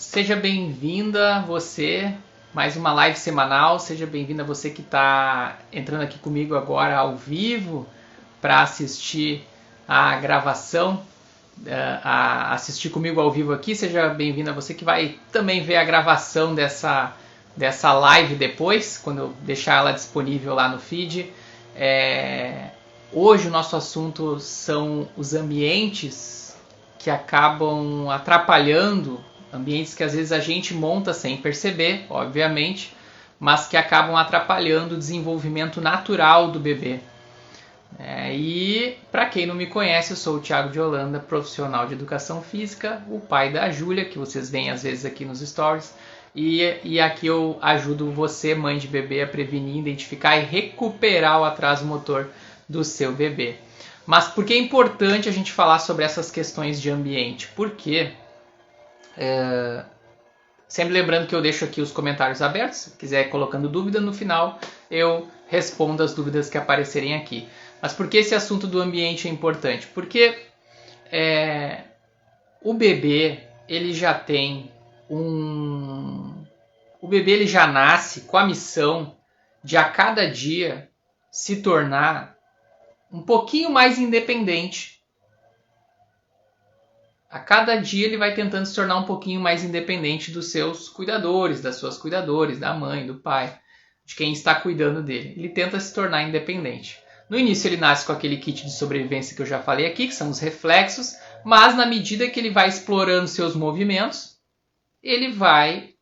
seja bem-vinda você, mais uma live semanal, seja bem-vinda você que está entrando aqui comigo agora ao vivo para assistir a gravação, a assistir comigo ao vivo aqui, seja bem-vinda você que vai também ver a gravação dessa live depois, quando eu deixar ela disponível lá no feed. Hoje o nosso assunto são os ambientes que acabam atrapalhando, ambientes que às vezes a gente monta sem perceber, obviamente, mas que acabam atrapalhando o desenvolvimento natural do bebê. E para quem não me conhece, eu sou o Thiago de Holanda, profissional de educação física, o pai da Júlia, que vocês veem às vezes aqui nos stories. E aqui eu ajudo você, mãe de bebê, a prevenir, identificar e recuperar o atraso motor do seu bebê. Mas por que é importante a gente falar sobre essas questões de ambiente? Porque, sempre lembrando que eu deixo aqui os comentários abertos, se quiser colocando dúvida, no final eu respondo as dúvidas que aparecerem aqui. Mas por que esse assunto do ambiente é importante? Porque o bebê, ele já tem O bebê ele já nasce com a missão de a cada dia se tornar um pouquinho mais independente. A cada dia ele vai tentando se tornar um pouquinho mais independente dos seus cuidadores, das suas cuidadoras, da mãe, do pai, de quem está cuidando dele. Ele tenta se tornar independente. No início ele nasce com aquele kit de sobrevivência que eu já falei aqui, que são os reflexos, mas na medida que ele vai explorando seus movimentos, ele vai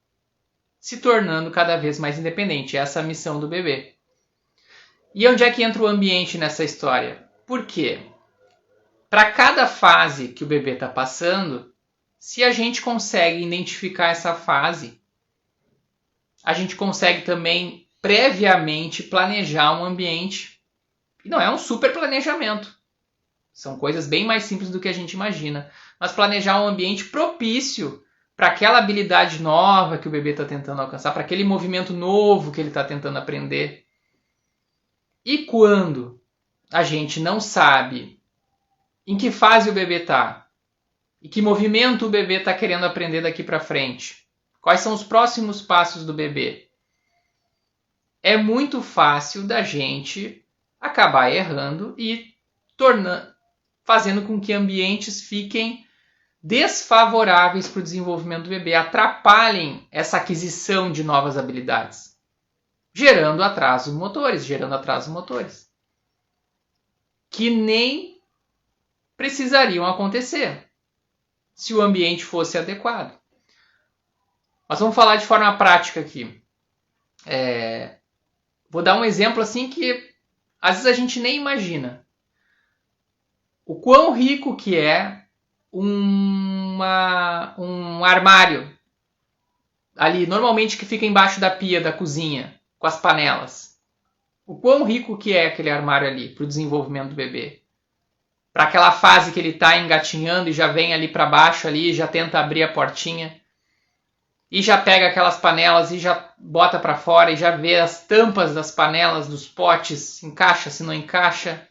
se tornando cada vez mais independente. Essa é a missão do bebê. E onde é que entra o ambiente nessa história? Por quê? Para cada fase que o bebê está passando, se a gente consegue identificar essa fase, a gente consegue também previamente planejar um ambiente. E não é um super planejamento. São coisas bem mais simples do que a gente imagina. Mas planejar um ambiente propício para aquela habilidade nova que o bebê está tentando alcançar, para aquele movimento novo que ele está tentando aprender. E quando a gente não sabe em que fase o bebê está, e que movimento o bebê está querendo aprender daqui para frente, quais são os próximos passos do bebê, é muito fácil da gente acabar errando e fazendo com que ambientes fiquem desfavoráveis para o desenvolvimento do bebê, atrapalhem essa aquisição de novas habilidades, gerando atrasos motores, que nem precisariam acontecer se o ambiente fosse adequado. Mas vamos falar de forma prática aqui. Vou dar um exemplo assim que às vezes a gente nem imagina. O quão rico que é um armário ali, normalmente que fica embaixo da pia da cozinha, com as panelas. O quão rico que é aquele armário ali para o desenvolvimento do bebê. Para aquela fase que ele está engatinhando e já vem ali para baixo, ali, já tenta abrir a portinha. E já pega aquelas panelas e já bota para fora e já vê as tampas das panelas, dos potes, se encaixa, se não encaixa.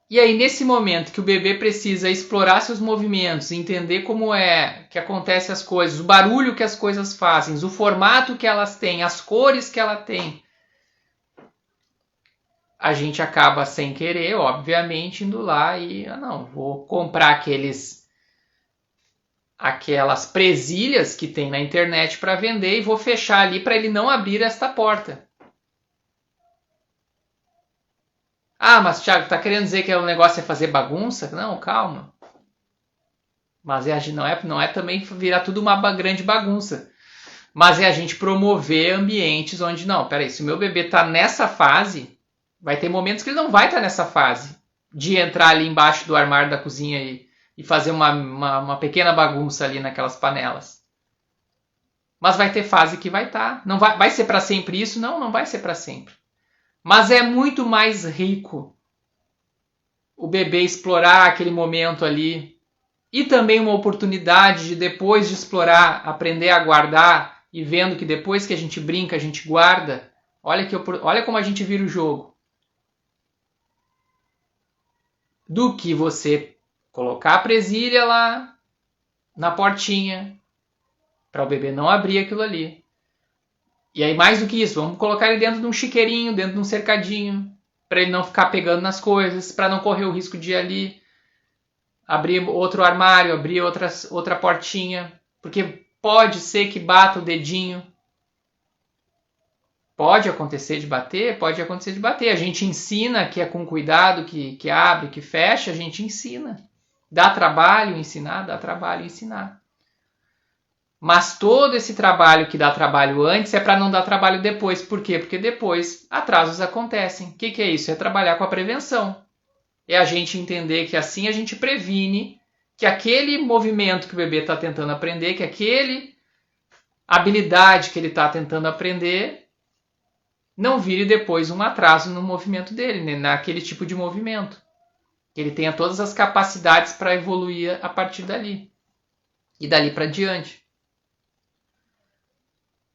E aí, nesse momento que o bebê precisa explorar seus movimentos, entender como é que acontecem as coisas, o barulho que as coisas fazem, o formato que elas têm, as cores que ela tem, a gente acaba sem querer, obviamente, indo lá e, vou comprar aquelas presilhas que tem na internet para vender e vou fechar ali para ele não abrir esta porta. Ah, mas Thiago, tá querendo dizer que o negócio é fazer bagunça? Não, calma. Mas não é também virar tudo uma grande bagunça. Mas é a gente promover ambientes onde, se o meu bebê tá nessa fase, vai ter momentos que ele não vai estar nessa fase de entrar ali embaixo do armário da cozinha e fazer uma pequena bagunça ali naquelas panelas. Mas vai ter fase que vai estar. Não vai ser para sempre isso? Não vai ser para sempre. Mas é muito mais rico o bebê explorar aquele momento ali e também uma oportunidade de, depois de explorar, aprender a guardar e vendo que depois que a gente brinca, a gente guarda. Olha como a gente vira o jogo. Do que você colocar a presilha lá, na portinha, para o bebê não abrir aquilo ali. E aí, mais do que isso, vamos colocar ele dentro de um chiqueirinho, dentro de um cercadinho, para ele não ficar pegando nas coisas, para não correr o risco de ir ali, abrir outro armário, abrir outra portinha, porque pode ser que bata o dedinho. Pode acontecer de bater? Pode acontecer de bater. A gente ensina que é com cuidado, que abre, que fecha, a gente ensina. Dá trabalho ensinar? Dá trabalho ensinar. Mas todo esse trabalho que dá trabalho antes é para não dar trabalho depois. Por quê? Porque depois atrasos acontecem. O que é isso? É trabalhar com a prevenção. É a gente entender que assim a gente previne que aquele movimento que o bebê está tentando aprender, que aquele habilidade que ele está tentando aprender, não vire depois um atraso no movimento dele, né? Naquele tipo de movimento. Que ele tenha todas as capacidades para evoluir a partir dali. E dali para diante.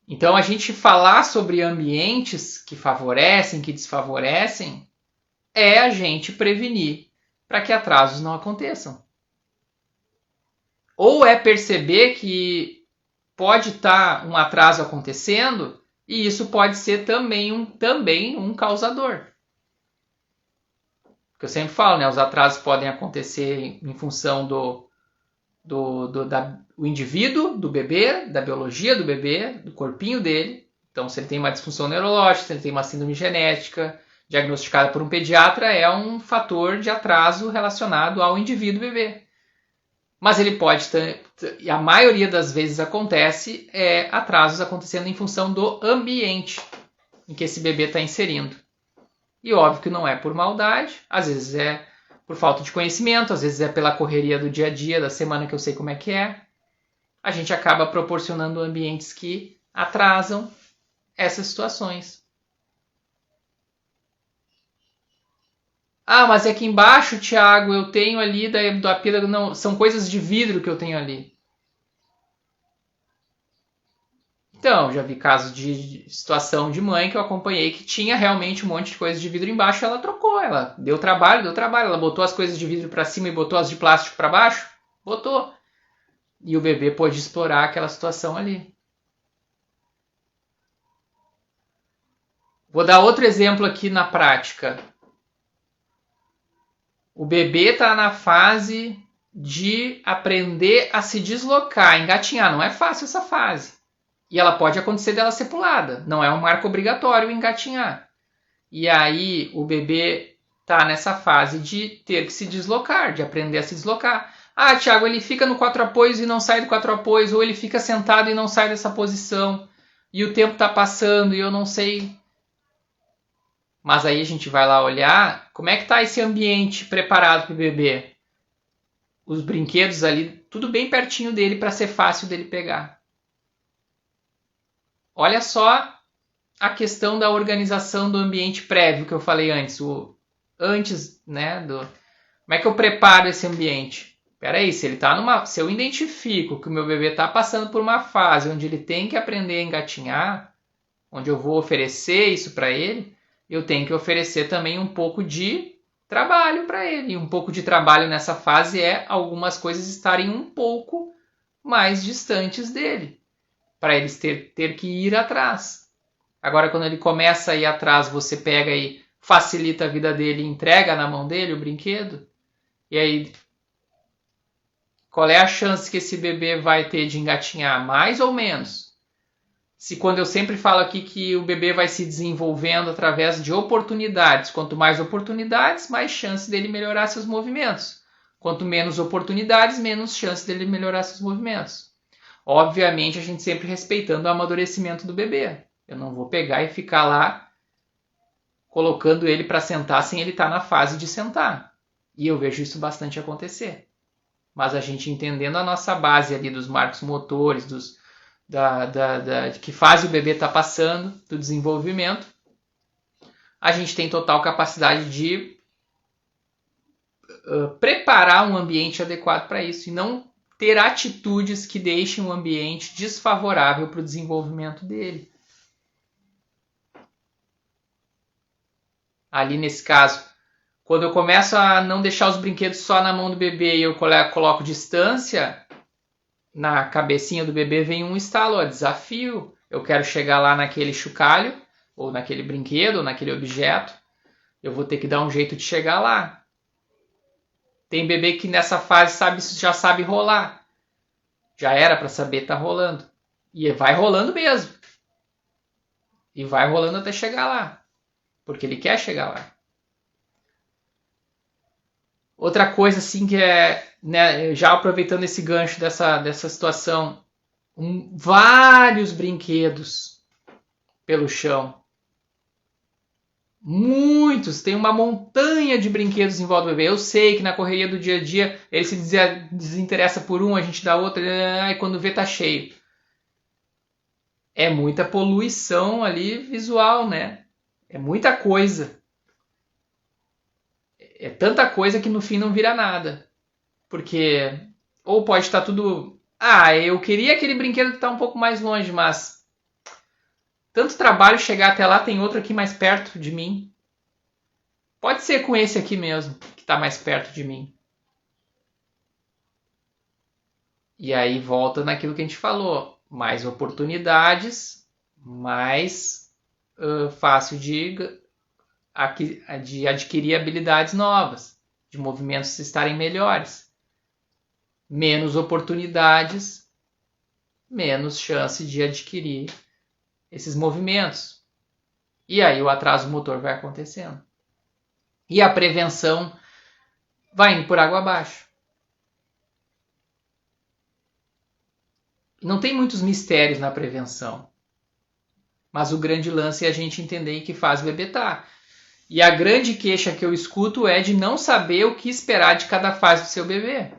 Então, a gente falar sobre ambientes que favorecem, que desfavorecem, é a gente prevenir para que atrasos não aconteçam. Ou é perceber que pode estar um atraso acontecendo e isso pode ser também um causador. Porque eu sempre falo, né, os atrasos podem acontecer em função do indivíduo, do bebê, da biologia do bebê, do corpinho dele. Então, se ele tem uma disfunção neurológica, se ele tem uma síndrome genética diagnosticada por um pediatra, é um fator de atraso relacionado ao indivíduo bebê. Mas ele pode ter, e a maioria das vezes acontece, atrasos acontecendo em função do ambiente em que esse bebê está inserindo. E óbvio que não é por maldade, às vezes é por falta de conhecimento, às vezes é pela correria do dia a dia, da semana que eu sei como é que é. A gente acaba proporcionando ambientes que atrasam essas situações. Ah, mas aqui embaixo, Thiago, eu tenho ali da pia, não, são coisas de vidro que eu tenho ali. Então, já vi casos de situação de mãe que eu acompanhei que tinha realmente um monte de coisa de vidro embaixo, ela trocou, ela deu trabalho, ela botou as coisas de vidro para cima e botou as de plástico para baixo, botou. E o bebê pôde explorar aquela situação ali. Vou dar outro exemplo aqui na prática. O bebê está na fase de aprender a se deslocar, engatinhar. Não é fácil essa fase. E ela pode acontecer dela ser pulada. Não é um marco obrigatório engatinhar. E aí o bebê está nessa fase de ter que se deslocar, de aprender a se deslocar. Ah, Thiago, ele fica no 4 apoios e não sai do 4 apoios, ou ele fica sentado e não sai dessa posição, e o tempo está passando e eu não sei. Mas aí a gente vai lá olhar como é que está esse ambiente preparado para o bebê. Os brinquedos ali, tudo bem pertinho dele para ser fácil dele pegar. Olha só a questão da organização do ambiente prévio que eu falei antes. Como é que eu preparo esse ambiente? Peraí, se eu identifico que o meu bebê está passando por uma fase onde ele tem que aprender a engatinhar, onde eu vou oferecer isso para ele, eu tenho que oferecer também um pouco de trabalho para ele. E um pouco de trabalho nessa fase é algumas coisas estarem um pouco mais distantes dele, para eles ter que ir atrás. Agora, quando ele começa a ir atrás, você pega e facilita a vida dele, entrega na mão dele o brinquedo, e aí qual é a chance que esse bebê vai ter de engatinhar? Mais ou menos? Se quando eu sempre falo aqui que o bebê vai se desenvolvendo através de oportunidades, quanto mais oportunidades, mais chance dele melhorar seus movimentos. Quanto menos oportunidades, menos chance dele melhorar seus movimentos. Obviamente, a gente sempre respeitando o amadurecimento do bebê. Eu não vou pegar e ficar lá colocando ele para sentar sem ele estar na fase de sentar. E eu vejo isso bastante acontecer. Mas a gente entendendo a nossa base ali dos marcos motores, de que fase o bebê está passando, do desenvolvimento, a gente tem total capacidade de preparar um ambiente adequado para isso e não ter atitudes que deixem o ambiente desfavorável para o desenvolvimento dele. Ali nesse caso, quando eu começo a não deixar os brinquedos só na mão do bebê e eu coloco distância, na cabecinha do bebê vem um estalo, desafio. Eu quero chegar lá naquele chocalho, ou naquele brinquedo, ou naquele objeto. Eu vou ter que dar um jeito de chegar lá. Tem bebê que nessa fase já sabe rolar. Já era para saber, tá rolando. E vai rolando mesmo. E vai rolando até chegar lá. Porque ele quer chegar lá. Outra coisa assim que é, né, já aproveitando esse gancho dessa situação, vários brinquedos pelo chão. Muitos, tem uma montanha de brinquedos em volta do bebê. Eu sei que na correria do dia a dia ele se desinteressa por um, a gente dá outro, e quando vê tá cheio. É muita poluição ali visual, né? É muita coisa. É tanta coisa que no fim não vira nada. Porque ou pode estar tudo... eu queria aquele brinquedo que está um pouco mais longe, mas tanto trabalho chegar até lá, tem outro aqui mais perto de mim. Pode ser com esse aqui mesmo, que está mais perto de mim. E aí volta naquilo que a gente falou. Mais oportunidades, mais fácil de adquirir habilidades novas, de movimentos estarem melhores. Menos oportunidades, menos chance de adquirir esses movimentos. E aí o atraso motor vai acontecendo. E a prevenção vai indo por água abaixo. Não tem muitos mistérios na prevenção. Mas o grande lance é a gente entender em que fase o bebê está. E a grande queixa que eu escuto é de não saber o que esperar de cada fase do seu bebê.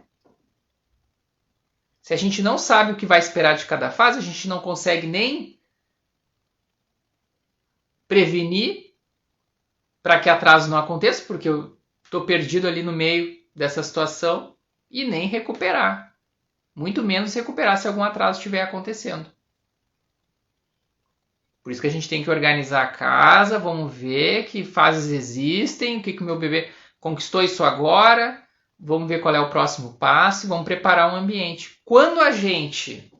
Se a gente não sabe o que vai esperar de cada fase, a gente não consegue nem prevenir para que atraso não aconteça, porque eu estou perdido ali no meio dessa situação, e nem recuperar. Muito menos recuperar se algum atraso estiver acontecendo. Por isso que a gente tem que organizar a casa, vamos ver que fases existem, o que o meu bebê conquistou isso agora, vamos ver qual é o próximo passo e vamos preparar um ambiente. Quando a gente,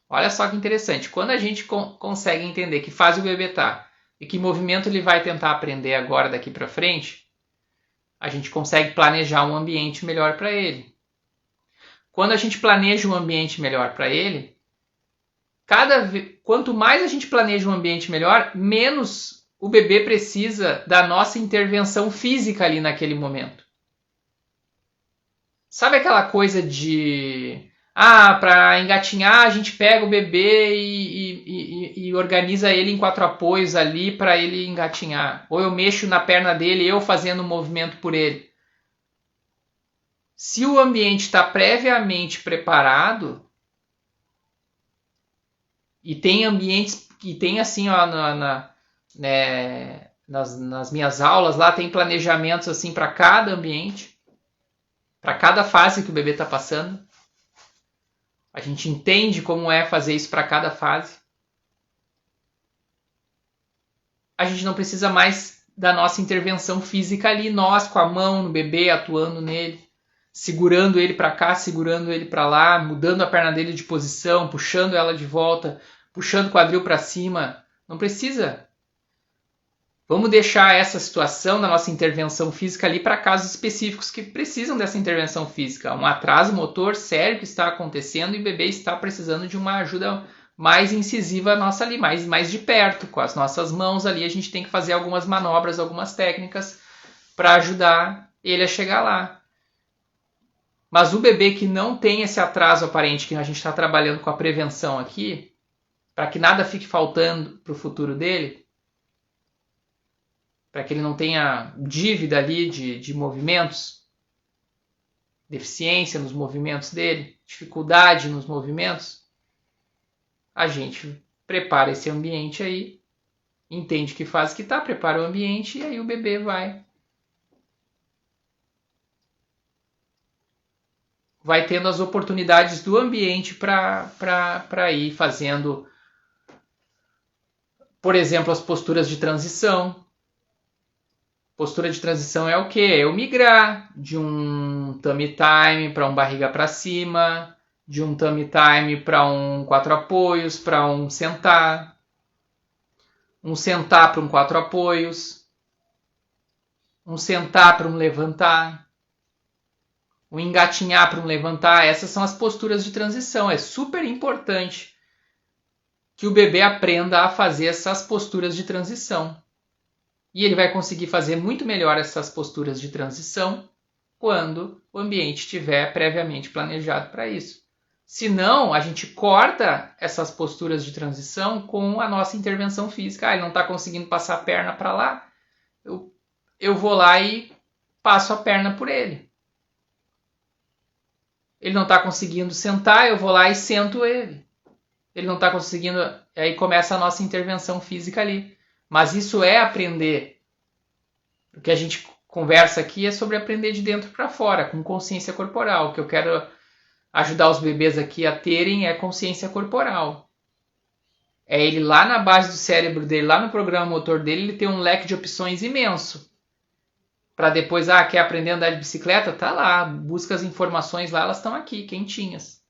olha só que interessante, quando a gente consegue entender que fase o bebê está e que movimento ele vai tentar aprender agora daqui para frente, a gente consegue planejar um ambiente melhor para ele. Quando a gente planeja um ambiente melhor para ele, quanto mais a gente planeja um ambiente melhor, menos o bebê precisa da nossa intervenção física ali naquele momento. Sabe aquela coisa de... para engatinhar a gente pega o bebê e organiza ele em 4 apoios ali para ele engatinhar. Ou eu mexo na perna dele, eu fazendo um movimento por ele. Se o ambiente está previamente preparado, e tem ambientes que tem assim, ó, nas minhas aulas lá, tem planejamentos assim para cada ambiente, para cada fase que o bebê está passando. A gente entende como é fazer isso para cada fase. A gente não precisa mais da nossa intervenção física ali, nós com a mão no bebê, atuando nele, segurando ele para cá, segurando ele para lá, mudando a perna dele de posição, puxando ela de volta, puxando o quadril para cima. Não precisa. Vamos deixar essa situação da nossa intervenção física ali para casos específicos que precisam dessa intervenção física. Um atraso motor sério que está acontecendo e o bebê está precisando de uma ajuda mais incisiva nossa ali, mais de perto, com as nossas mãos ali. A gente tem que fazer algumas manobras, algumas técnicas para ajudar ele a chegar lá. Mas o bebê que não tem esse atraso aparente, que a gente está trabalhando com a prevenção aqui, para que nada fique faltando para o futuro dele, para que ele não tenha dívida ali de movimentos, deficiência nos movimentos dele, dificuldade nos movimentos, a gente prepara esse ambiente aí, entende que fase que está, prepara o ambiente e aí o bebê vai tendo as oportunidades do ambiente para ir fazendo, por exemplo, as posturas de transição. Postura de transição é o quê? É eu migrar de um tummy time para um barriga para cima, de um tummy time para um 4 apoios, para um sentar para um 4 apoios, um sentar para um levantar, um engatinhar para um levantar. Essas são as posturas de transição. É super importante que o bebê aprenda a fazer essas posturas de transição. E ele vai conseguir fazer muito melhor essas posturas de transição quando o ambiente estiver previamente planejado para isso. Se não, a gente corta essas posturas de transição com a nossa intervenção física. Ele não está conseguindo passar a perna para lá, eu vou lá e passo a perna por ele. Ele não está conseguindo sentar, eu vou lá e sento ele. Ele não está conseguindo, aí começa a nossa intervenção física ali. Mas isso é aprender. O que a gente conversa aqui é sobre aprender de dentro para fora, com consciência corporal. O que eu quero ajudar os bebês aqui a terem é consciência corporal. É ele lá na base do cérebro dele, lá no programa motor dele, ele tem um leque de opções imenso. Para depois, quer aprender a andar de bicicleta? Tá lá, busca as informações lá, elas estão aqui, quentinhas.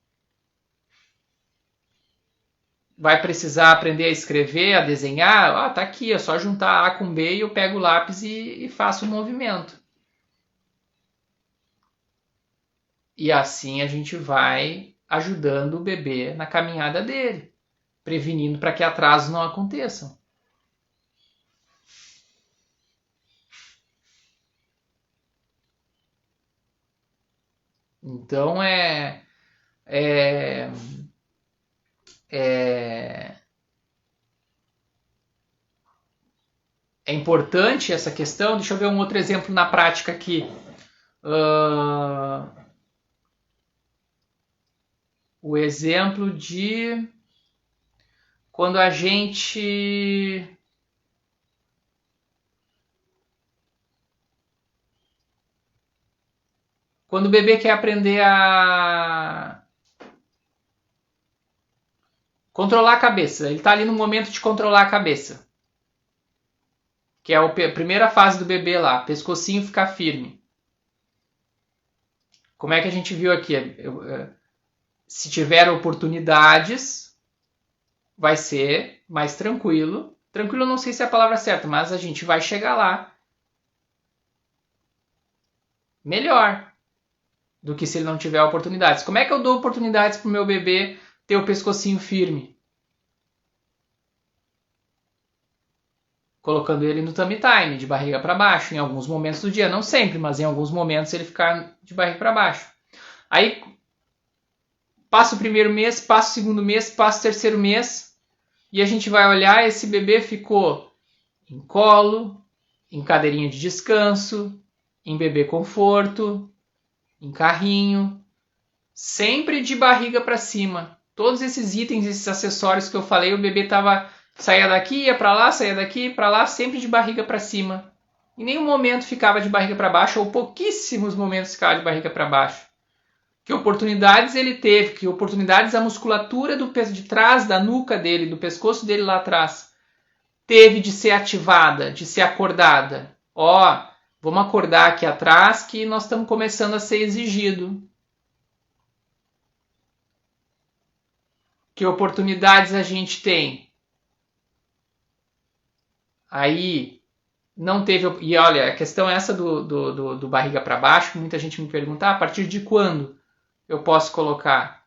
Vai precisar aprender a escrever, a desenhar? Tá aqui, é só juntar A com B e eu pego o lápis e faço o movimento. E assim a gente vai ajudando o bebê na caminhada dele, prevenindo para que atrasos não aconteçam. Então é importante essa questão. Deixa eu ver um outro exemplo na prática aqui. O exemplo de quando a gente quando o bebê quer aprender a controlar a cabeça, ele está ali no momento de controlar a cabeça, que é a primeira fase do bebê lá, pescocinho ficar firme. Como é que a gente viu aqui? Se tiver oportunidades, vai ser mais tranquilo. Tranquilo não sei se é a palavra certa, mas a gente vai chegar lá melhor do que se ele não tiver oportunidades. Como é que eu dou oportunidades para o meu bebê ter o pescocinho firme? Colocando ele no tummy time, de barriga para baixo, em alguns momentos do dia. Não sempre, mas em alguns momentos ele ficar de barriga para baixo. Aí, passa o primeiro mês, passa o segundo mês, passa o terceiro mês, e a gente vai olhar, esse bebê ficou em colo, em cadeirinha de descanso, em bebê conforto, em carrinho, sempre de barriga para cima. Todos esses itens, esses acessórios que eu falei, o bebê saía daqui, ia para lá, saía daqui, para lá, sempre de barriga para cima. Em nenhum momento ficava de barriga para baixo, ou pouquíssimos momentos ficava de barriga para baixo. Que oportunidades ele teve, que oportunidades a musculatura de trás da nuca dele, do pescoço dele lá atrás, teve de ser ativada, de ser acordada. Vamos acordar aqui atrás que nós estamos começando a ser exigido. Que oportunidades a gente tem? Aí não teve. E olha, a questão é essa do barriga para baixo, muita gente me pergunta, a partir de quando eu posso colocar?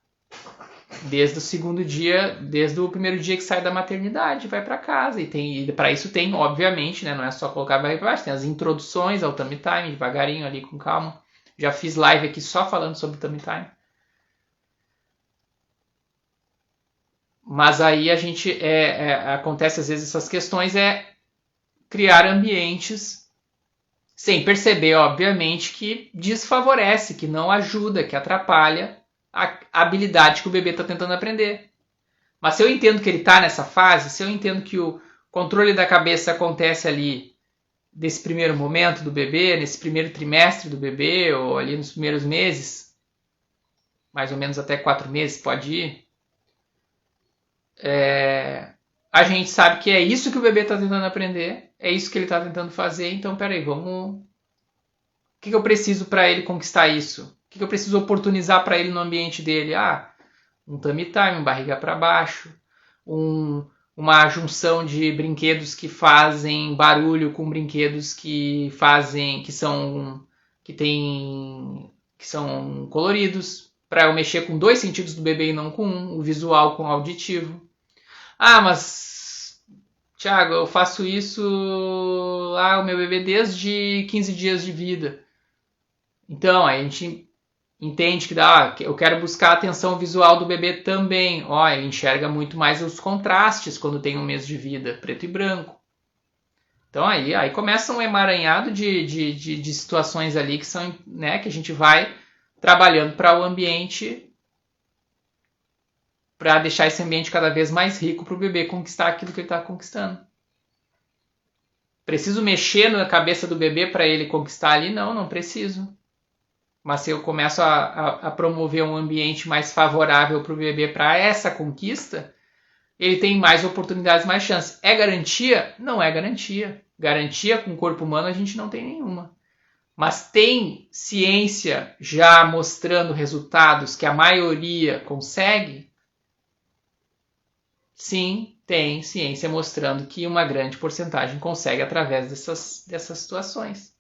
Desde o segundo dia, desde o primeiro dia que sai da maternidade, vai para casa. E para isso tem, obviamente, né, não é só colocar a barriga para baixo, tem as introduções ao tummy time, devagarinho ali, com calma. Já fiz live aqui só falando sobre tummy time. Mas aí a gente acontece às vezes essas questões, criar ambientes sem perceber, obviamente, que desfavorece, que não ajuda, que atrapalha a habilidade que o bebê está tentando aprender. Mas se eu entendo que ele está nessa fase, se eu entendo que o controle da cabeça acontece ali nesse primeiro momento do bebê, nesse primeiro trimestre do bebê, ou ali nos primeiros meses, mais ou menos até 4 meses pode ir, a gente sabe que é isso que o bebê está tentando aprender, é isso que ele está tentando fazer, então peraí, vamos... O que eu preciso para ele conquistar isso? O que eu preciso oportunizar para ele no ambiente dele? um tummy time, um barriga para baixo, uma junção de brinquedos que fazem barulho com brinquedos que são coloridos, para eu mexer com 2 sentidos do bebê e não com um, o visual com o auditivo. Ah, mas Thiago, eu faço isso o meu bebê desde 15 dias de vida. Então, a gente entende que eu quero buscar a atenção visual do bebê também. Ele enxerga muito mais os contrastes quando tem 1 mês de vida, preto e branco. Então aí começa um emaranhado de situações ali que são, né, que a gente vai trabalhando para o ambiente, para deixar esse ambiente cada vez mais rico para o bebê conquistar aquilo que ele está conquistando. Preciso mexer na cabeça do bebê para ele conquistar ali? Não preciso. Mas se eu começo a promover um ambiente mais favorável para o bebê para essa conquista, ele tem mais oportunidades, mais chances. É garantia? Não é garantia. Garantia com o corpo humano a gente não tem nenhuma. Mas tem ciência já mostrando resultados que a maioria consegue? Sim, tem ciência mostrando que uma grande porcentagem consegue através dessas situações.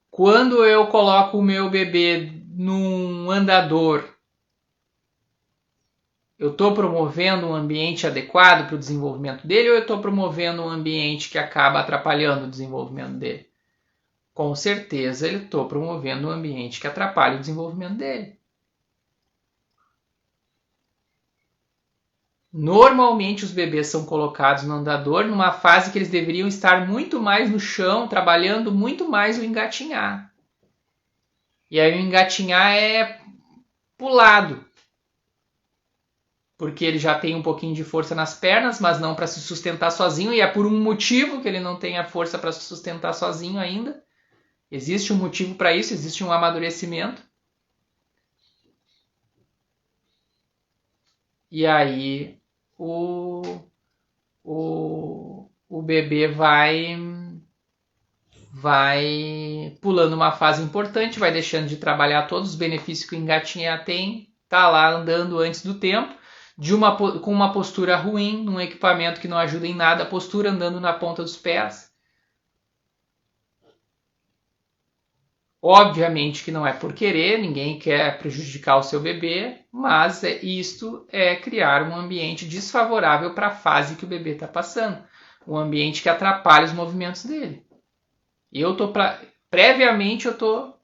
Quando eu coloco o meu bebê num andador, eu estou promovendo um ambiente adequado para o desenvolvimento dele ou eu estou promovendo um ambiente que acaba atrapalhando o desenvolvimento dele? Com certeza eu estou promovendo um ambiente que atrapalha o desenvolvimento dele. Normalmente os bebês são colocados no andador numa fase que eles deveriam estar muito mais no chão, trabalhando muito mais o engatinhar. E aí o engatinhar é pulado, porque ele já tem um pouquinho de força nas pernas, mas não para se sustentar sozinho, e é por um motivo que ele não tem a força para se sustentar sozinho ainda. Existe um motivo para isso, existe um amadurecimento. E aí o bebê vai pulando uma fase importante, vai deixando de trabalhar todos os benefícios que o engatinhar tem, tá lá andando antes do tempo, com uma postura ruim, num equipamento que não ajuda em nada, a postura andando na ponta dos pés. Obviamente que não é por querer, ninguém quer prejudicar o seu bebê, mas isto é criar um ambiente desfavorável para a fase que o bebê está passando. Um ambiente que atrapalha os movimentos dele. E previamente eu estou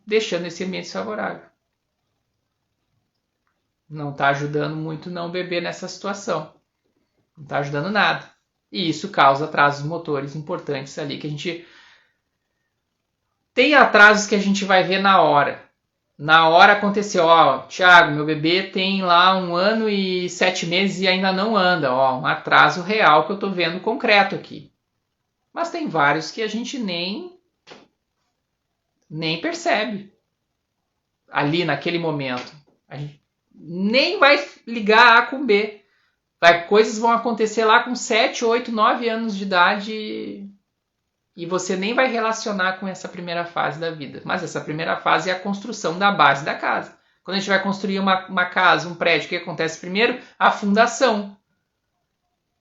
deixando esse ambiente desfavorável. Não está ajudando muito não o bebê nessa situação. Não está ajudando nada. E isso causa atrasos motores importantes ali que a gente... Tem atrasos que a gente vai ver na hora. Na hora aconteceu, Thiago, meu bebê tem lá 1 ano e 7 meses e ainda não anda. Um atraso real que eu estou vendo concreto aqui. Mas tem vários que a gente nem percebe ali naquele momento. A gente nem vai ligar A com B. Coisas vão acontecer lá com 7, 8, 9 anos de idade e você nem vai relacionar com essa primeira fase da vida. Mas essa primeira fase é a construção da base da casa. Quando a gente vai construir uma casa, um prédio, o que acontece primeiro? A fundação.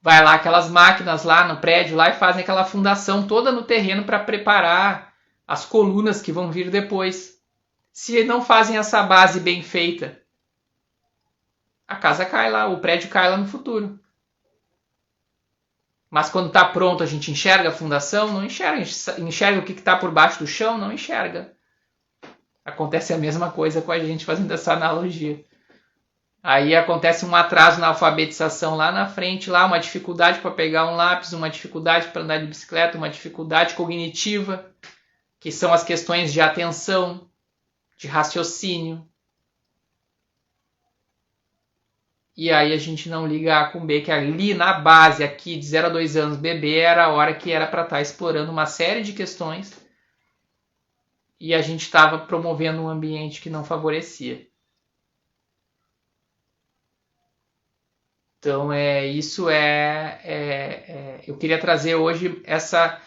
Vai lá aquelas máquinas lá no prédio lá e fazem aquela fundação toda no terreno para preparar as colunas que vão vir depois. Se não fazem essa base bem feita, a casa cai lá, o prédio cai lá no futuro. Mas quando está pronto a gente enxerga a fundação? Não enxerga. Enxerga o que está por baixo do chão? Não enxerga. Acontece a mesma coisa com a gente fazendo essa analogia. Aí acontece um atraso na alfabetização lá na frente, lá uma dificuldade para pegar um lápis, uma dificuldade para andar de bicicleta, uma dificuldade cognitiva, que são as questões de atenção, de raciocínio. E aí a gente não liga A com B, que ali na base, aqui de 0 a 2 anos, bebê era a hora que era para estar explorando uma série de questões e a gente estava promovendo um ambiente que não favorecia. Então, eu queria trazer hoje essa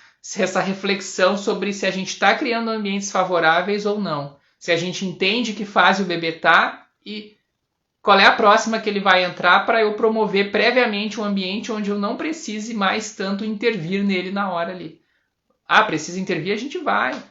reflexão sobre se a gente está criando ambientes favoráveis ou não. Se a gente entende que fase o bebê está e qual é a próxima que ele vai entrar para eu promover previamente um ambiente onde eu não precise mais tanto intervir nele na hora ali. Ah, precisa intervir, a gente vai.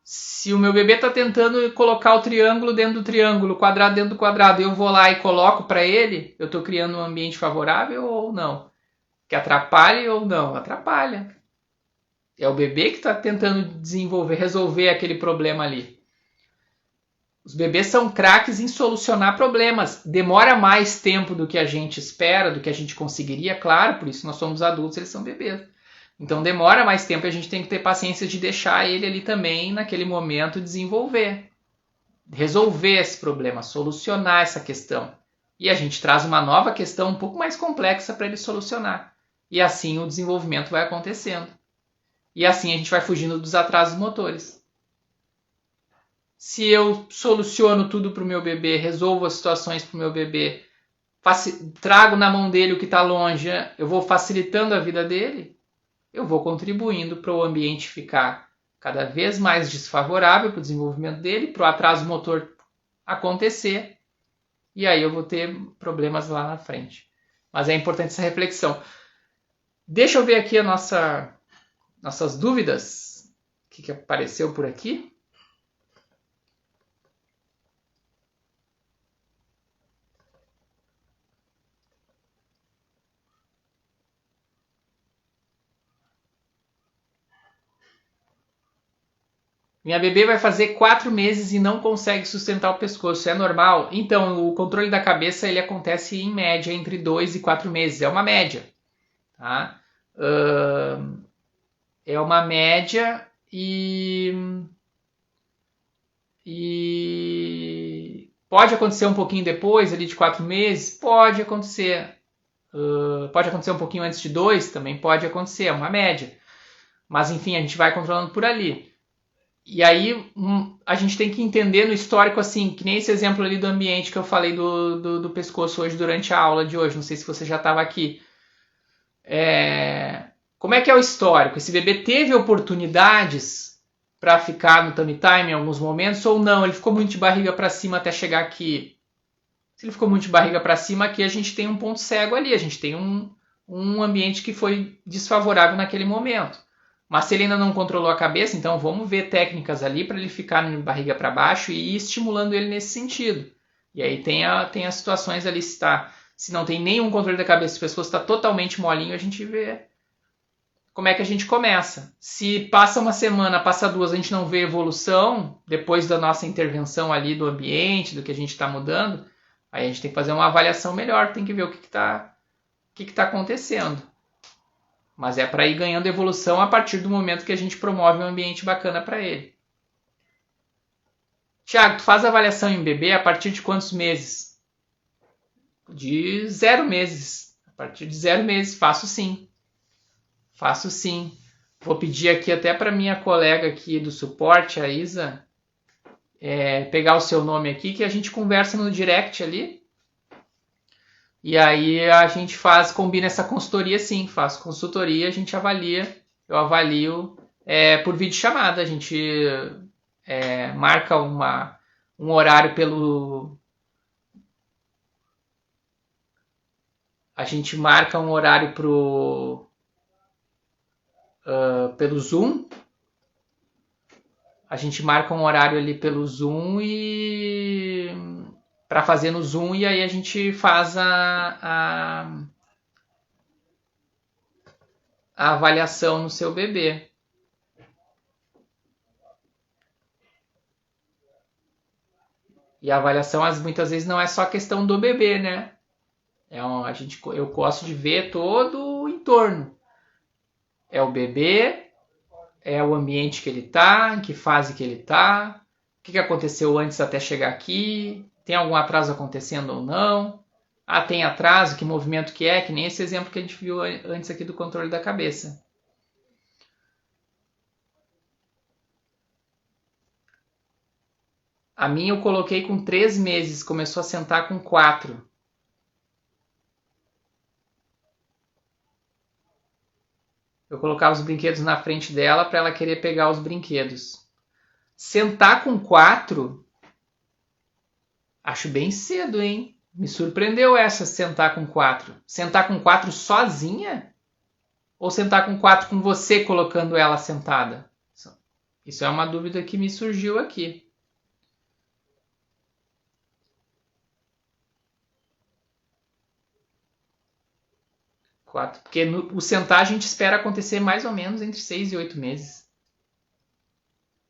Se o meu bebê está tentando colocar o triângulo dentro do triângulo, o quadrado dentro do quadrado, eu vou lá e coloco para ele, eu estou criando um ambiente favorável ou não? Que atrapalha ou não? Atrapalha. É o bebê que está tentando desenvolver, resolver aquele problema ali. Os bebês são craques em solucionar problemas. Demora mais tempo do que a gente espera, do que a gente conseguiria, claro, por isso nós somos adultos, eles são bebês. Então demora mais tempo e a gente tem que ter paciência de deixar ele ali também, naquele momento, desenvolver. Resolver esse problema, solucionar essa questão. E a gente traz uma nova questão um pouco mais complexa para ele solucionar. E assim o desenvolvimento vai acontecendo. E assim a gente vai fugindo dos atrasos motores. Se eu soluciono tudo para o meu bebê, resolvo as situações para o meu bebê, trago na mão dele o que está longe, eu vou facilitando a vida dele, eu vou contribuindo para o ambiente ficar cada vez mais desfavorável para o desenvolvimento dele, para o atraso motor acontecer, e aí eu vou ter problemas lá na frente. Mas é importante essa reflexão. Deixa eu ver aqui nossas dúvidas. O que apareceu por aqui? Minha bebê vai fazer 4 meses e não consegue sustentar o pescoço. É normal? Então, o controle da cabeça ele acontece em média entre 2 e 4 meses. É uma média. Tá? É uma média e pode acontecer um pouquinho depois, ali de 4 meses? Pode acontecer. Pode acontecer um pouquinho antes de 2? Também pode acontecer. É uma média. Mas, enfim, a gente vai controlando por ali. E aí a gente tem que entender no histórico, assim, que nem esse exemplo ali do ambiente que eu falei do pescoço hoje durante a aula de hoje. Não sei se você já estava aqui. Como é que é o histórico? Esse bebê teve oportunidades para ficar no tummy time em alguns momentos ou não? Ele ficou muito de barriga para cima até chegar aqui. Se ele ficou muito de barriga para cima, aqui a gente tem um ponto cego ali. A gente tem um ambiente que foi desfavorável naquele momento. Mas se ele ainda não controlou a cabeça, então vamos ver técnicas ali para ele ficar de barriga para baixo e ir estimulando ele nesse sentido. E aí tem as situações ali, se não tem nenhum controle da cabeça, se o pescoço está totalmente molinho, a gente vê como é que a gente começa. Se passa uma semana, passa 2, a gente não vê evolução, depois da nossa intervenção ali do ambiente, do que a gente está mudando, aí a gente tem que fazer uma avaliação melhor, tem que ver o que está acontecendo. Mas é para ir ganhando evolução a partir do momento que a gente promove um ambiente bacana para ele. Tiago, tu faz avaliação em bebê a partir de quantos meses? De 0 meses. A partir de 0 meses, faço sim. Faço sim. Vou pedir aqui até para minha colega aqui do suporte, a Isa, pegar o seu nome aqui, que a gente conversa no direct ali. E aí a gente combina essa consultoria sim, faço consultoria, a gente avalia, eu avalio por videochamada, a gente marca um horário pelo... A gente marca um horário pelo Zoom, a gente marca um horário ali pelo Zoom e... para fazer no Zoom, e aí a gente faz a avaliação no seu bebê. E a avaliação muitas vezes não é só questão do bebê, né? Eu gosto de ver todo o entorno. É o bebê, é o ambiente que ele está, em que fase que ele está, o que aconteceu antes até chegar aqui, tem algum atraso acontecendo ou não? Ah, tem atraso, que movimento que é? Que nem esse exemplo que a gente viu antes aqui do controle da cabeça. A minha eu coloquei com 3 meses, começou a sentar com 4. Eu colocava os brinquedos na frente dela para ela querer pegar os brinquedos. Sentar com 4, acho bem cedo, hein? Me surpreendeu essa, sentar com 4. Sentar com 4 sozinha? Ou sentar com 4 com você colocando ela sentada? Isso é uma dúvida que me surgiu aqui. Porque o sentar a gente espera acontecer mais ou menos entre 6 e 8 meses.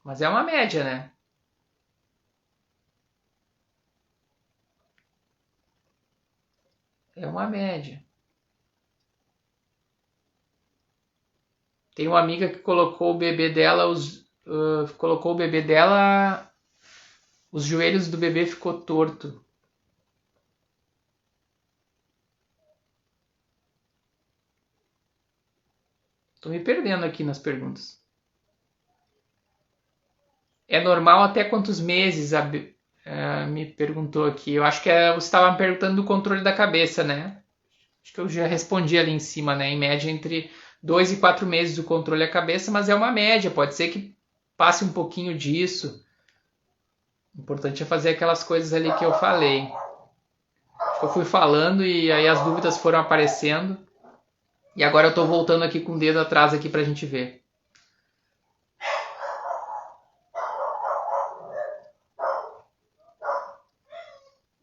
Mas é uma média, né? É uma média. Tem uma amiga que colocou o bebê dela, os joelhos do bebê ficou torto. Tô me perdendo aqui nas perguntas. É normal até quantos meses? Me perguntou aqui. Eu acho que você estava me perguntando do controle da cabeça, né? Acho que eu já respondi ali em cima, né? Em média entre 2 e 4 meses o controle da cabeça, mas é uma média. Pode ser que passe um pouquinho disso. O importante é fazer aquelas coisas ali que eu falei. Acho que eu fui falando e aí as dúvidas foram aparecendo. E agora eu tô voltando aqui com o dedo atrás aqui pra gente ver.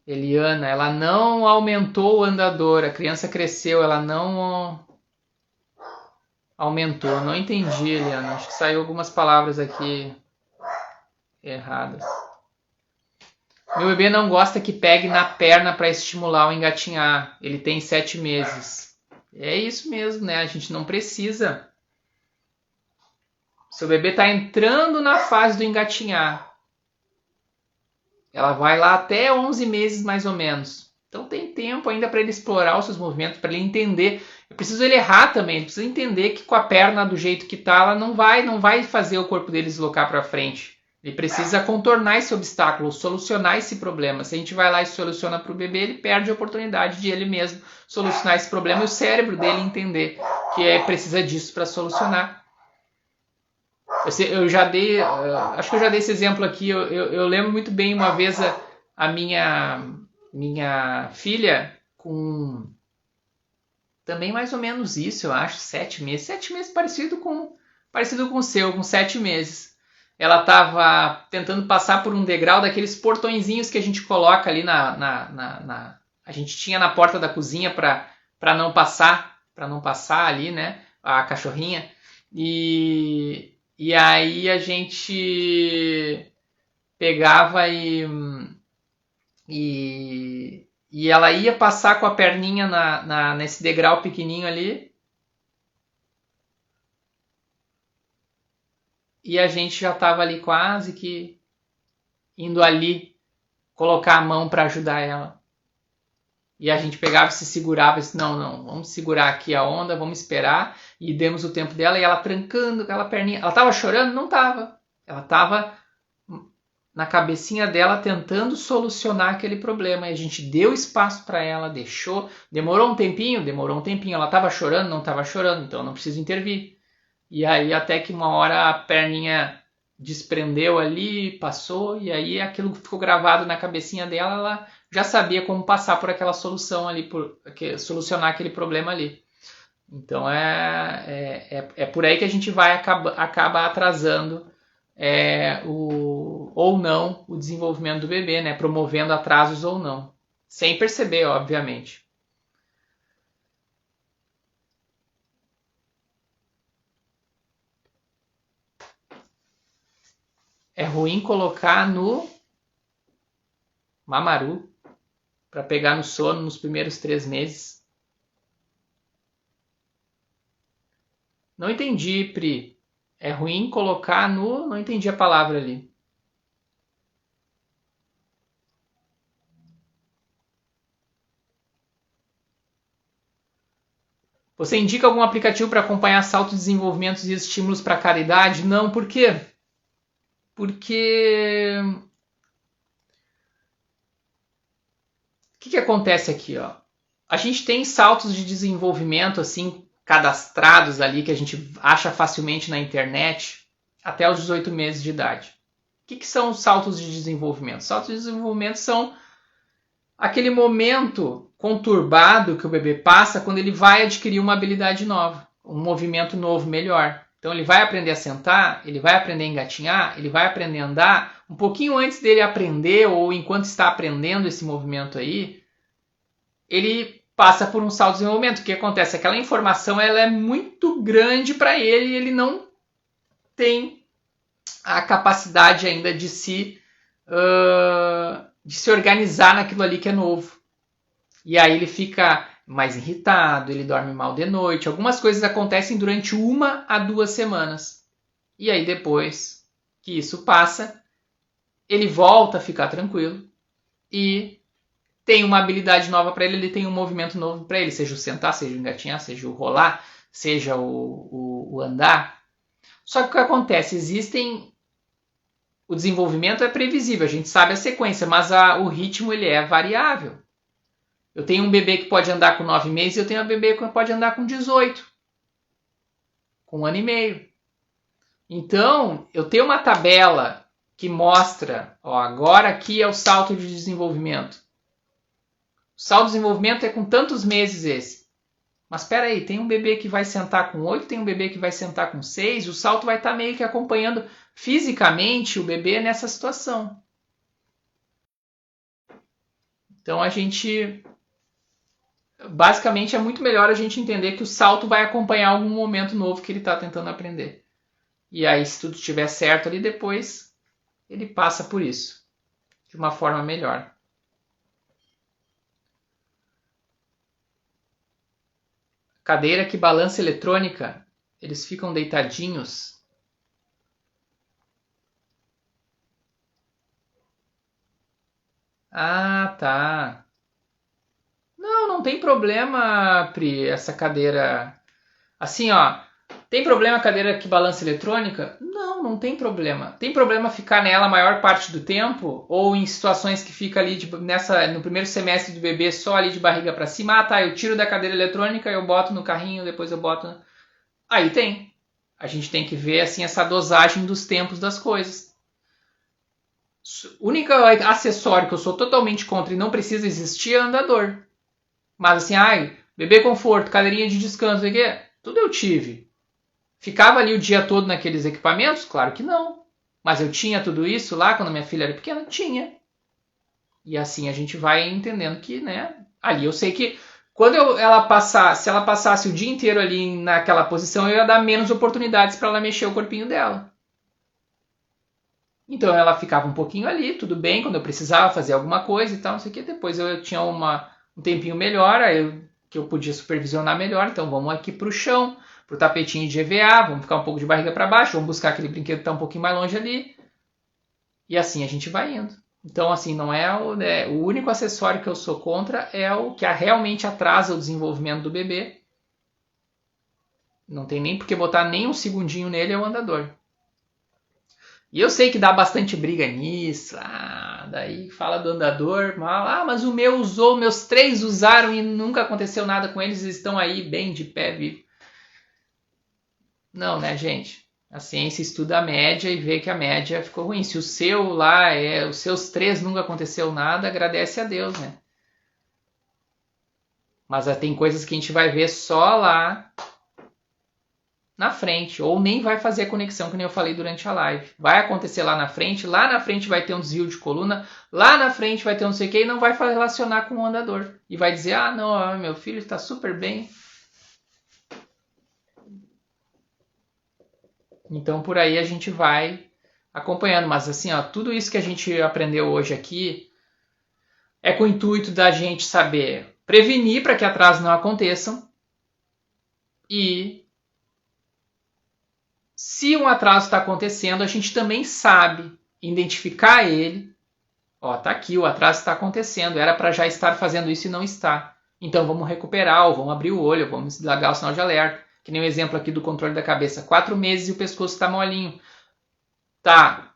Eliana, ela não aumentou o andador. A criança cresceu, ela não aumentou. Não entendi, Eliana. Acho que saiu algumas palavras aqui erradas. Meu bebê não gosta que pegue na perna para estimular o engatinhar. Ele tem 7 meses. É isso mesmo, né? A gente não precisa. Seu bebê está entrando na fase do engatinhar. Ela vai lá até 11 meses mais ou menos. Então tem tempo ainda para ele explorar os seus movimentos, para ele entender. Eu preciso ele errar também. Ele precisa entender que com a perna do jeito que está, ela não vai fazer o corpo dele deslocar para frente. Ele precisa contornar esse obstáculo, solucionar esse problema. Se a gente vai lá e soluciona para o bebê, ele perde a oportunidade de ele mesmo solucionar esse problema e o cérebro dele entender que precisa disso para solucionar. Eu já dei, acho que eu já dei esse exemplo aqui. Eu lembro muito bem uma vez a minha filha com também mais ou menos isso, eu acho, 7 meses. 7 meses parecido com o seu, com 7 meses. Ela estava tentando passar por um degrau daqueles portõezinhos que a gente coloca ali a gente tinha na porta da cozinha para não passar ali, né, a cachorrinha. E aí a gente pegava e ela ia passar com a perninha nesse degrau pequenininho ali. E a gente já estava ali quase que indo ali colocar a mão para ajudar ela. E a gente pegava e se segurava e disse, não, vamos segurar aqui a onda, vamos esperar. E demos o tempo dela e ela trancando aquela perninha. Ela estava chorando? Não estava. Ela estava na cabecinha dela tentando solucionar aquele problema. E a gente deu espaço para ela, deixou. Demorou um tempinho? Demorou um tempinho. Ela estava chorando? Não estava chorando, então eu não preciso intervir. E aí até que uma hora a perninha desprendeu ali, passou, e aí aquilo ficou gravado na cabecinha dela, ela já sabia como passar por aquela solução ali, solucionar aquele problema ali. Então é por aí que a gente vai acaba atrasando ou não o desenvolvimento do bebê, né? Promovendo atrasos ou não. Sem perceber, obviamente. É ruim colocar no mamaru para pegar no sono nos primeiros 3 meses. Não entendi, Pri. É ruim colocar no... Não entendi a palavra ali. Você indica algum aplicativo para acompanhar saltos, desenvolvimentos e estímulos para cada idade? Não, por quê? Porque... O que acontece aqui, ó? A gente tem saltos de desenvolvimento, assim, cadastrados ali, que a gente acha facilmente na internet, até os 18 meses de idade. O que são os saltos de desenvolvimento? Saltos de desenvolvimento são aquele momento conturbado que o bebê passa quando ele vai adquirir uma habilidade nova, um movimento novo melhor. Então ele vai aprender a sentar, ele vai aprender a engatinhar, ele vai aprender a andar. Um pouquinho antes dele aprender, ou enquanto está aprendendo esse movimento aí, ele passa por um salto de desenvolvimento. O que acontece? Aquela informação ela é muito grande para ele e ele não tem a capacidade ainda de se organizar naquilo ali que é novo. E aí ele fica mais irritado, ele dorme mal de noite. Algumas coisas acontecem durante 1 a 2 semanas. E aí depois que isso passa, ele volta a ficar tranquilo e tem uma habilidade nova para ele, ele tem um movimento novo para ele, seja o sentar, seja o engatinhar, seja o rolar, seja o andar. Só que o que acontece? O desenvolvimento é previsível, a gente sabe a sequência, mas o ritmo ele é variável. Eu tenho um bebê que pode andar com 9 meses e eu tenho um bebê que pode andar com 18. Com 1 ano e meio. Então, eu tenho uma tabela que mostra, agora aqui é o salto de desenvolvimento. O salto de desenvolvimento é com tantos meses esse. Mas espera aí, tem um bebê que vai sentar com 8, tem um bebê que vai sentar com 6, o salto vai estar meio que acompanhando fisicamente o bebê nessa situação. Então basicamente é muito melhor a gente entender que o salto vai acompanhar algum momento novo que ele está tentando aprender. E aí, se tudo estiver certo ali, depois ele passa por isso de uma forma melhor. Cadeira que balança eletrônica, eles ficam deitadinhos. Ah, tá. Não tem problema, Pri, essa cadeira. Assim, tem problema a cadeira que balança eletrônica? Não tem problema. Tem problema ficar nela a maior parte do tempo? Ou em situações que fica ali no primeiro semestre do bebê só ali de barriga para cima? Ah, tá, eu tiro da cadeira eletrônica, eu boto no carrinho, depois eu boto... Aí tem. A gente tem que ver assim essa dosagem dos tempos das coisas. O único acessório que eu sou totalmente contra e não precisa existir é andador. Mas assim, bebê conforto, cadeirinha de descanso, tudo eu tive. Ficava ali o dia todo naqueles equipamentos? Claro que não. Mas eu tinha tudo isso lá quando minha filha era pequena? Tinha. E assim a gente vai entendendo que, ali eu sei que quando se ela passasse o dia inteiro ali naquela posição, eu ia dar menos oportunidades para ela mexer o corpinho dela. Então ela ficava um pouquinho ali, tudo bem, quando eu precisava fazer alguma coisa e tal, não sei o que. Depois eu tinha um tempinho melhor, que eu podia supervisionar melhor. Então vamos aqui para o chão, para o tapetinho de EVA, vamos ficar um pouco de barriga para baixo, vamos buscar aquele brinquedo que está um pouquinho mais longe ali. E assim a gente vai indo. Então assim, não é o único acessório que eu sou contra é o que realmente atrasa o desenvolvimento do bebê. Não tem nem por que botar nem um segundinho nele, é o andador. E eu sei que dá bastante briga nisso. Daí fala do andador, mas o meu usou, meus 3 usaram e nunca aconteceu nada com eles, estão aí bem de pé, vivo. Não, né, gente? A ciência estuda a média e vê que a média ficou ruim. Se o seu lá, os seus 3 nunca aconteceu nada, agradece a Deus, né? Mas tem coisas que a gente vai ver só lá na frente, ou nem vai fazer a conexão que nem eu falei durante a live. Vai acontecer lá na frente vai ter um desvio de coluna, lá na frente vai ter um não sei o que e não vai relacionar com o andador. E vai dizer, não, meu filho está super bem. Então por aí a gente vai acompanhando, mas assim, tudo isso que a gente aprendeu hoje aqui é com o intuito da gente saber prevenir para que atrasos não aconteçam e se um atraso está acontecendo, a gente também sabe identificar ele. Tá aqui, o atraso está acontecendo, era para já estar fazendo isso e não está. Então vamos recuperar, ou vamos abrir o olho, vamos largar o sinal de alerta. Que nem o exemplo aqui do controle da cabeça. 4 meses e o pescoço está molinho. Tá,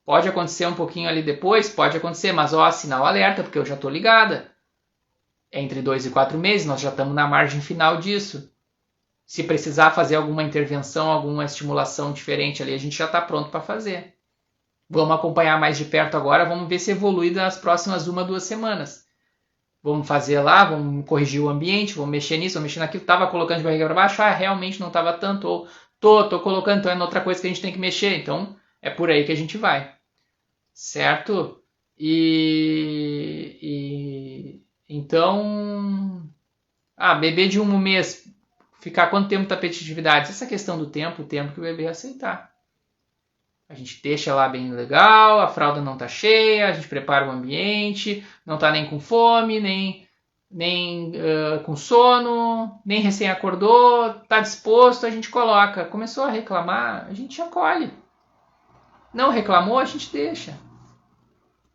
pode acontecer um pouquinho ali depois? Pode acontecer, mas sinal alerta, porque eu já estou ligada. Entre 2 e 4 meses, nós já estamos na margem final disso. Se precisar fazer alguma intervenção, alguma estimulação diferente ali, a gente já está pronto para fazer. Vamos acompanhar mais de perto agora, vamos ver se evolui nas próximas 1, 2 semanas. Vamos fazer lá, vamos corrigir o ambiente, vamos mexer nisso, vamos mexer naquilo. Estava colocando de barriga para baixo, realmente não estava tanto, ou tô colocando, então é outra coisa que a gente tem que mexer. Então é por aí que a gente vai. Certo? Então, bebê de 1 mês, ficar quanto tempo no tapete de atividades? Essa questão do tempo, o tempo que o bebê aceitar. A gente deixa lá bem legal, a fralda não tá cheia, a gente prepara o ambiente, não tá nem com fome, nem com sono, nem recém acordou, tá disposto, a gente coloca. Começou a reclamar, a gente acolhe. Não reclamou, a gente deixa.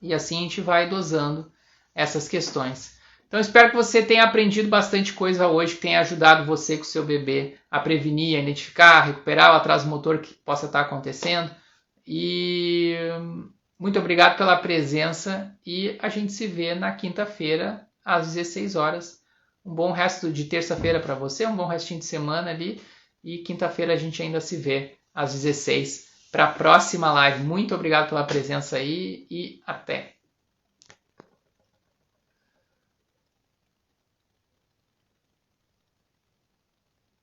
E assim a gente vai dosando essas questões. Então espero que você tenha aprendido bastante coisa hoje, que tenha ajudado você com o seu bebê a prevenir, a identificar, a recuperar o atraso motor que possa estar acontecendo. E muito obrigado pela presença e a gente se vê na quinta-feira às 16 horas. Um bom resto de terça-feira para você, um bom restinho de semana ali e quinta-feira a gente ainda se vê às 16 para a próxima live. Muito obrigado pela presença aí e até!